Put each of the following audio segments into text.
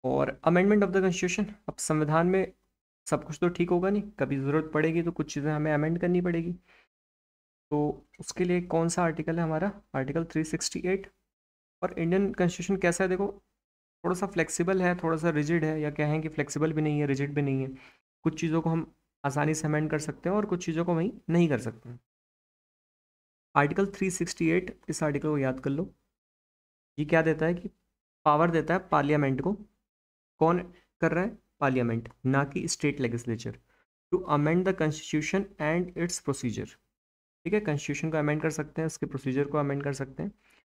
और amendment of the constitution, अब संविधान में सब कुछ तो ठीक होगा नहीं, कभी ज़रूरत पड़ेगी तो कुछ चीज़ें हमें अमेंड करनी पड़ेगी। तो उसके लिए कौन सा आर्टिकल है हमारा, आर्टिकल 368। और इंडियन कॉन्स्टिट्यूशन कैसा है देखो, थोड़ा सा फ्लेक्सिबल है, थोड़ा सा रिजिड है, या कहें कि फ्लेक्सिबल भी नहीं है, रिजिड भी नहीं है। कुछ चीज़ों को हम आसानी से अमेंड कर सकते हैं और कुछ चीज़ों को वहीं नहीं कर सकते हैं। आर्टिकल 368, इस आर्टिकल को याद कर लो। ये क्या देता है कि पावर देता है पार्लियामेंट को। कौन कर रहा है, पार्लियामेंट, ना कि state legislature, to amend the constitution and its procedure. ठीक है, कॉन्स्टिट्यूशन को अमेंड कर सकते हैं, उसके प्रोसीजर को अमेंड कर सकते हैं,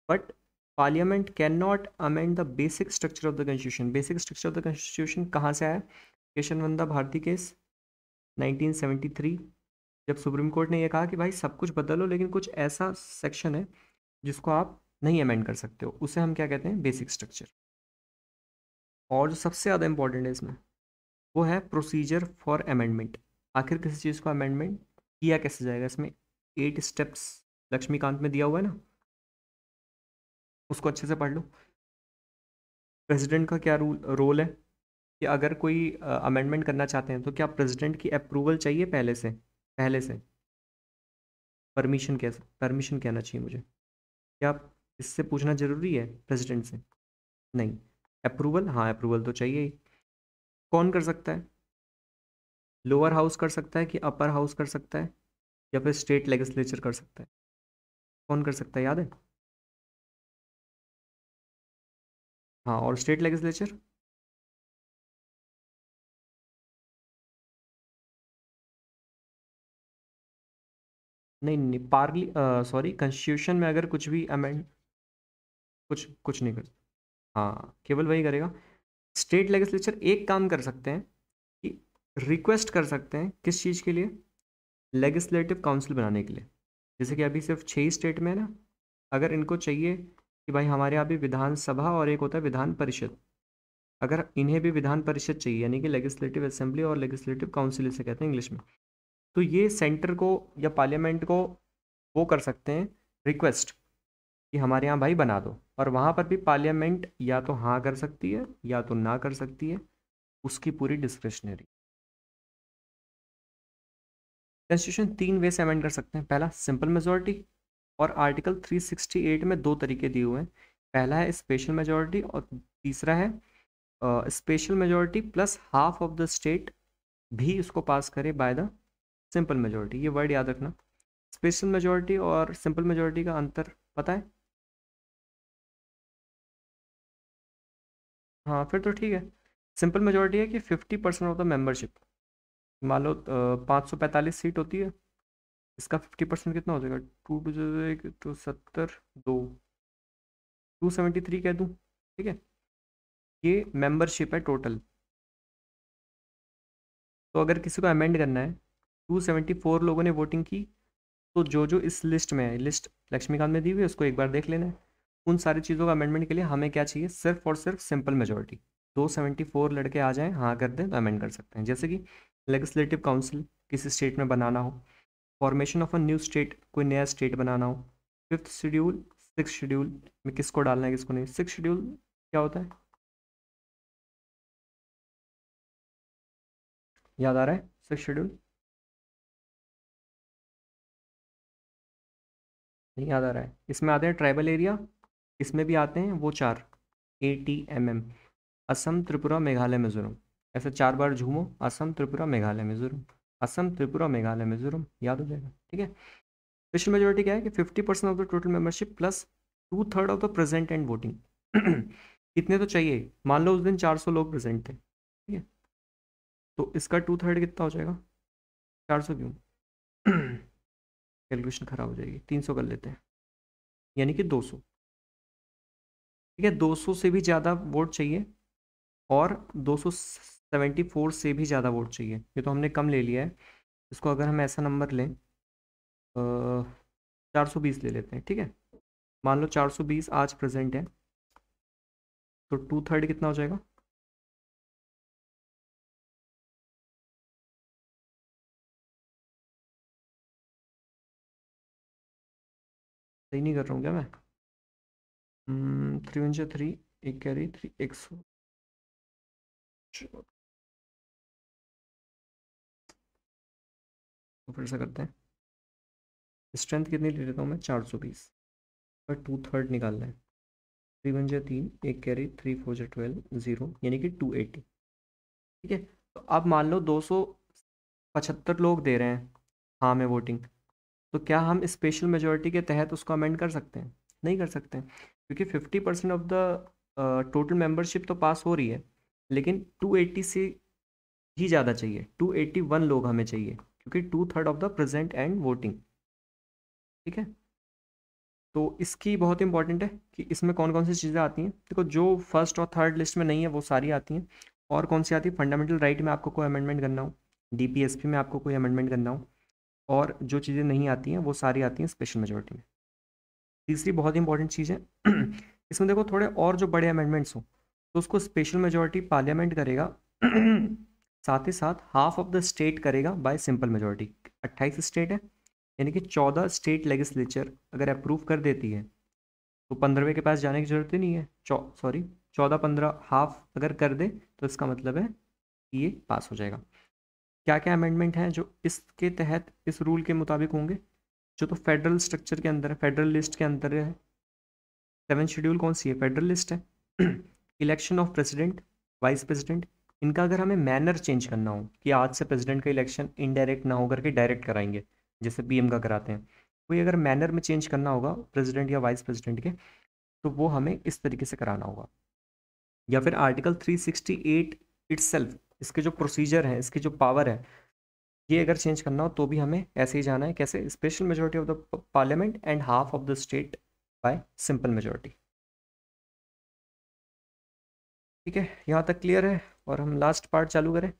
but parliament can not amend the basic structure of the constitution. Basic structure of the constitution कहाँ से आया, केशवनंदा भारती केस 1973, जब सुप्रीम कोर्ट ने यह कहा कि भाई सब कुछ बदलो लेकिन कुछ ऐसा सेक्शन है जिसको आप नहीं अमेंड कर सकते हो, उसे हम क्या कहते हैं, बेसिक स्ट्रक्चर। और जो सबसे ज़्यादा इंपॉर्टेंट है इसमें, वो है प्रोसीजर फॉर अमेंडमेंट। आखिर किसी चीज़ को अमेंडमेंट किया कैसे जाएगा, इसमें 8 स्टेप्स लक्ष्मीकांत में दिया हुआ है ना, उसको अच्छे से पढ़ लो। प्रेसिडेंट का क्या रोल है, कि अगर कोई अमेंडमेंट करना चाहते हैं तो क्या प्रेसिडेंट की अप्रूवल चाहिए पहले से परमिशन, कैसे परमिशन कहना चाहिए मुझे, क्या इससे पूछना ज़रूरी है प्रेसिडेंट से, नहीं। अप्रूवल, हाँ अप्रूवल तो चाहिए ही। कौन कर सकता है, लोअर हाउस कर सकता है कि अपर हाउस कर सकता है, या फिर स्टेट लेजिस्लेचर कर सकता है, कौन कर सकता है याद है। हाँ, और स्टेट लेजिस्लेचर, नहीं नहीं पार्ली सॉरी, कॉन्स्टिट्यूशन में अगर कुछ भी अमेंड, कुछ कुछ नहीं कर, हाँ केवल वही करेगा। स्टेट लेजिस्लेचर एक काम कर सकते हैं कि रिक्वेस्ट कर सकते हैं, किस चीज़ के लिए, लेजिस्लेटिव काउंसिल बनाने के लिए। जैसे कि अभी सिर्फ 6 स्टेट में है ना, अगर इनको चाहिए कि भाई हमारे यहाँ भी विधानसभा और एक होता है विधान परिषद, अगर इन्हें भी विधान परिषद चाहिए, यानी कि लेजिस्लेटिव असेंबली और लेजिस्लेटिव काउंसिल इसे कहते हैं इंग्लिश में, तो ये सेंटर को या पार्लियामेंट को वो कर सकते हैं रिक्वेस्ट कि हमारे यहाँ भाई बना दो, और वहाँ पर भी पार्लियामेंट या तो हाँ कर सकती है या तो ना कर सकती है, उसकी पूरी डिस्क्रिशनरी। कॉन्स्टिट्यूशन 3 वे से अमेंड कर सकते हैं, पहला सिंपल मेजोरिटी, और आर्टिकल 368 में 2 तरीके दिए हुए हैं। पहला है स्पेशल मेजोरिटी और तीसरा है special majority plus half of the state भी उसको पास करे बाय द सिंपल मेजोरिटी। ये वर्ड याद रखना, स्पेशल मेजोरिटी और सिंपल मेजोरिटी का अंतर पता है। हाँ फिर तो ठीक है। सिंपल मेजोरिटी है कि 50% ऑफ द मेंबरशिप, मान लो 545 सीट होती है, इसका 50% कितना हो जाएगा, 2 273 कह दूँ, ठीक है। ये मेंबरशिप है टोटल। तो अगर किसी को अमेंड करना है, 274 लोगों ने वोटिंग की, तो जो जो इस लिस्ट में है, लिस्ट लक्ष्मीकांत में दी हुई है, उसको एक बार देख लेना है। उन सारी चीज़ों का अमेंडमेंट के लिए हमें क्या चाहिए, सिर्फ और सिर्फ सिंपल मेजोरिटी। 274 लड़के आ जाएं, हाँ कर दें, तो अमेंड कर सकते हैं। जैसे कि लेजिस्लेटिव काउंसिल किसी स्टेट में बनाना हो, formation of a new state, कोई नया स्टेट बनाना हो, 5th शेड्यूल, 6th शेड्यूल में किसको डालना है किसको नहीं। 6th शेड्यूल क्या होता है, याद आ रहा है 6th शेड्यूल, नहीं याद आ रहा है। इसमें आते हैं ट्राइबल एरिया, इसमें भी आते हैं वो चार, ATMM, असम त्रिपुरा मेघालय मिजोरम। ऐसे 4 बार झूमो, असम त्रिपुरा मेघालय मिजोरम, असम त्रिपुरा मेघालय मिजोरम, याद हो जाएगा, ठीक है। स्पेशल मेजोरिटी क्या है कि 50% of the total membership plus 2/3 of the present and voting. इतने तो चाहिए, मान लो उस दिन 400 लोग प्रेजेंट थे, ठीक है, तो इसका 2/3 कितना हो जाएगा, 400 क्यों, कैलकुलेशन खराब हो जाएगी, 300 कर लेते हैं, यानी कि 200, ठीक है। 200 से भी ज़्यादा वोट चाहिए, और 274 से भी ज़्यादा वोट चाहिए, ये तो हमने कम ले लिया है। इसको अगर हम ऐसा नंबर लें, 420 ले लेते हैं, ठीक है। मान लो 420 आज प्रेजेंट है, तो 2/3 कितना हो जाएगा, सही नहीं कर रहा हूँ क्या मैं, 3 × 3, एक कैरी 3, 100, तो फिर से करते हैं। स्ट्रेंथ कितनी ले लेता हूँ मैं, 420 पर 2/3 निकालना है। 3 × 1 = 3, एक कैरी, 3 × 4 = 12, 0 यानी कि 280। ठीक है, तो अब मान लो 275 लोग दे रहे हैं हाँ में वोटिंग, तो क्या हम स्पेशल मेजोरिटी के तहत उसको अमेंड कर सकते हैं? नहीं कर सकते, क्योंकि 50% ऑफ द टोटल मेंबरशिप तो पास हो रही है, लेकिन 280 से ही ज़्यादा चाहिए, 281 लोग हमें चाहिए, क्योंकि 2/3 of the present and voting. ठीक है, तो इसकी बहुत इंपॉर्टेंट है कि इसमें कौन कौन सी चीज़ें आती हैं। देखो, जो फर्स्ट और थर्ड लिस्ट में नहीं है वो सारी आती हैं। और कौन सी आती है? फंडामेंटल राइट में आपको कोई अमेंडमेंट करना हो, डीपीएसपी में आपको कोई अमेंडमेंट करना हो, और जो चीज़ें नहीं आती हैं वो सारी आती हैं स्पेशल मेजोरिटी में। तीसरी बहुत इंपॉर्टेंट चीज़ है इसमें देखो, थोड़े और जो बड़े अमेंडमेंट्स हों तो उसको स्पेशल मेजोरिटी पार्लियामेंट करेगा साथ ही साथ हाफ ऑफ द स्टेट करेगा बाय सिंपल मेजोरिटी। 28 स्टेट है, यानी कि 14 स्टेट लेजिस्लेचर अगर अप्रूव कर देती है तो 15वें के पास जाने की जरूरत ही नहीं है। 14-15 हाफ अगर कर दे तो इसका मतलब है कि ये पास हो जाएगा। क्या क्या अमेंडमेंट हैं जो इसके तहत इस रूल के मुताबिक होंगे? जो तो फेडरल स्ट्रक्चर के अंदर है, फेडरल लिस्ट के अंदर है। 7th शेड्यूल कौन सी है? फेडरल लिस्ट है। Election of president, vice president, इनका अगर हमें मैनर चेंज करना हो कि आज से प्रेसिडेंट का इलेक्शन इनडायरेक्ट ना होकर के डायरेक्ट कराएंगे जैसे पीएम का कराते हैं, कोई अगर मैनर में चेंज करना होगा प्रेसिडेंट या वाइस प्रेसिडेंट के, तो वो हमें इस तरीके से कराना होगा। या फिर आर्टिकल 368 इटसेल्फ, इसके जो प्रोसीजर है, इसकी जो पावर है, ये अगर चेंज करना हो तो भी हमें ऐसे ही जाना है। कैसे? Special majority of the parliament and half of the state by simple majority. ठीक है, यहाँ तक क्लियर है? और हम लास्ट पार्ट चालू करें।